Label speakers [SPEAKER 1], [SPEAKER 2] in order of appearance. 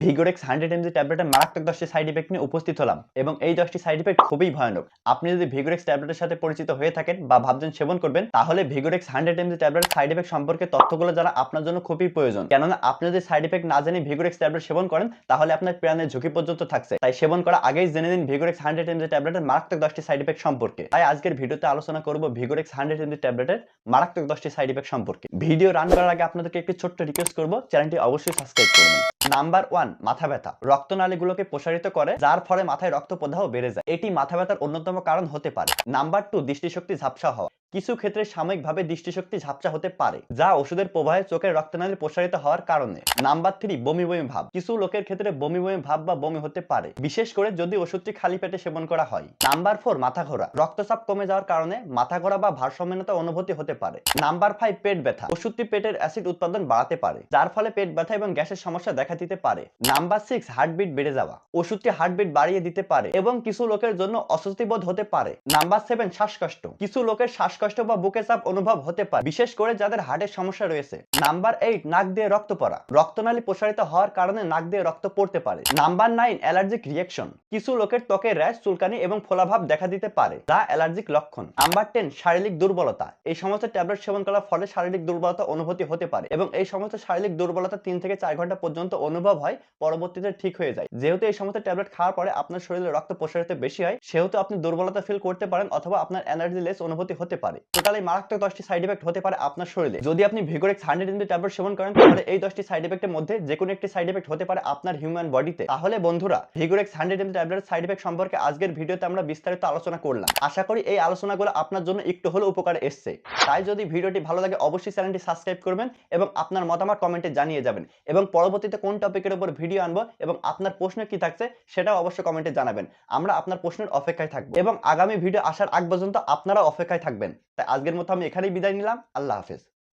[SPEAKER 1] Vigorex 100 mg ট্যাবলেটের মারাত্মক 10টি সাইড ইফেক্ট নিয়ে উপস্থিত হলাম এবং এই 10টি সাইড ইফেক্ট খুবই ভয়ানক। আপনি যদি ভিগোরেক্স ট্যাবলেটের সাথে পরিচিত হয়ে থাকেন বা ভাবছেন সেবন করবেন, তাহলে ভিগোরেক্স 100 mg ট্যাবলেটের সাইড ইফেক্ট সম্পর্কে তথ্যগুলো জানা আপনার জন্য খুবই প্রয়োজন। কেননা আপনি যদি সাইড ইফেক্ট না জেনে ভিগোরেক্স ট্যাবলেট সেবন করেন, তাহলে আপনার প্রাণের ঝুঁকি পর্যন্ত থাকছে। তাই সেবন করা আগেই জেনে নিন ভিগোরেক্স 100 mg ট্যাবলেটের মারাত্মক 10টি সাইড ইফেক্ট সম্পর্কে। তাই আজকের ভিডিওতে আলোচনা করব ভিগোরেক্স 100 mg ট্যাবলেটের মারাত্মক 10টি সাইড ইফেক্ট সম্পর্কে। ভিডিও রান করার আগে আপনাদেরকে একটি ছোট্ট রিকোয়েস্ট করব, চ্যানেলটি অবশ্যই সাবস্ক্রাইব করবেন। নাম্বার 1, মাথা ব্যথা। রক্তনালীগুলোকে প্রসারিত করে, যার ফলে মাথায় রক্ত প্রদাহ বেড়ে যায়। এটি মাথা ব্যথার অন্যতম কারণ হতে পারে। নাম্বার 2, দৃষ্টিশক্তি ঝাপসা হওয়া। কিছু ক্ষেত্রে সাময়িকভাবে দৃষ্টিশক্তি ঝাপসা হতে পারে, যা ওষুধের প্রবাহে চোখের রক্তনালী প্রসারিত হওয়ার কারণে। নাম্বার 3, বমি বমি ভাব। কিছু লোকের ক্ষেত্রে বমি বমি ভাব বা বমি হতে পারে, বিশেষ করে যদি ওষুধটি খালি পেটে সেবন করা হয়। নাম্বার 4, মাথা ঘোরা। রক্তচাপ কমে যাওয়ার কারণে মাথা ঘোরা বা ভারসাম্যহীনতা অনুভূতি হতে পারে। নাম্বার 5, পেট ব্যথা। ওষুধটি পেটের অ্যাসিড উৎপাদন বাড়াতে পারে, যার ফলে পেট ব্যথা এবং গ্যাসের সমস্যা দেখা দিতে পারে। নাম্বার 6, হার্টবিট বেড়ে যাওয়া। ওষুধটি হার্টবিট বাড়িয়ে দিতে পারে এবং কিছু লোকের জন্য অস্বস্তি বোধ হতে পারে। নাম্বার 7, শ্বাসকষ্ট। কিছু লোকের শ্বাসকষ্ট বা বুকে চাপ অনুভব হতে পারে, বিশেষ করে যাদের হার্টের সমস্যা রয়েছে। নাম্বার 8, নাক দিয়ে রক্ত পড়া। রক্তনালী প্রসারিত হওয়ার কারণে নাক দিয়ে রক্ত পড়তে পারে। Number 9, allergic reaction. কিছু লোকের ত্বকে র্যাশ, চুলকানি এবং ফোলাভাব দেখা দিতে পারে, যা অ্যালার্জিক লক্ষণ। নাম্বার 10, শারীরিক দুর্বলতা। এই সমস্ত ট্যাবলেট সেবন করার ফলে শারীরিক দুর্বলতা অনুভূতি হতে পারে এবং এই সমস্ত শারীরিক দুর্বলতা 3 থেকে 4 ঘন্টা পর্যন্ত অনুভব হয়, পরবর্তীতে ঠিক হয়ে যায়। যেহেতু এই সমস্ত ট্যাবলেট খাওয়ার পরে আপনার শরীরে রক্ত প্রসারিত বেশি হয়, সেহেতু আপনি দুর্বলতা ফিল করতে পারেন অথবা আপনার এনার্জি লেস অনুভূতি হতে পারে। টোটালি মারাত্মক 10টি সাইড ইফেক্ট হতে পারে আপনার শরীরে। যদি আপনি ভিগোরেক্স 100 mg ট্যাবলেট সেবন করেন, তাহলে এই 10টি সাইড ইফেক্টের মধ্যে যে কোনো একটি সাইড ইফেক্ট হতে পারে আপনার হিউম্যান বডিতে। তাহলে বন্ধুরা, ভিগোরেক্স 100 mg ট্যাবলেটের সাইড ইফেক্ট সম্পর্কে আজকের ভিডিওতে আমরা বিস্তারিত আলোচনা করলাম। আশা করি এই আলোচনাগুলো আপনার জন্য একটু হলেও উপকারে এসেছে। তাই যদি ভিডিওটি ভালো লাগে, অবশ্যই চ্যানেলটি সাবস্ক্রাইব করবেন এবং আপনার মতামত কমেন্টে জানিয়ে যাবেন এবং পরবর্তীতে কোন টপিকের উপর ভিডিও আনবো এবং আপনার প্রশ্ন কি থাকছে সেটাও অবশ্যই কমেন্টে জানাবেন। আমরা আপনার প্রশ্নের অপেক্ষায় থাকবো এবং আগামী ভিডিও আসার আগ পর্যন্ত আপনারা অপেক্ষায় থাকবেন। তাই আজকের মতো আমি এখানেই বিদায় নিলাম। আল্লাহ হাফেজ।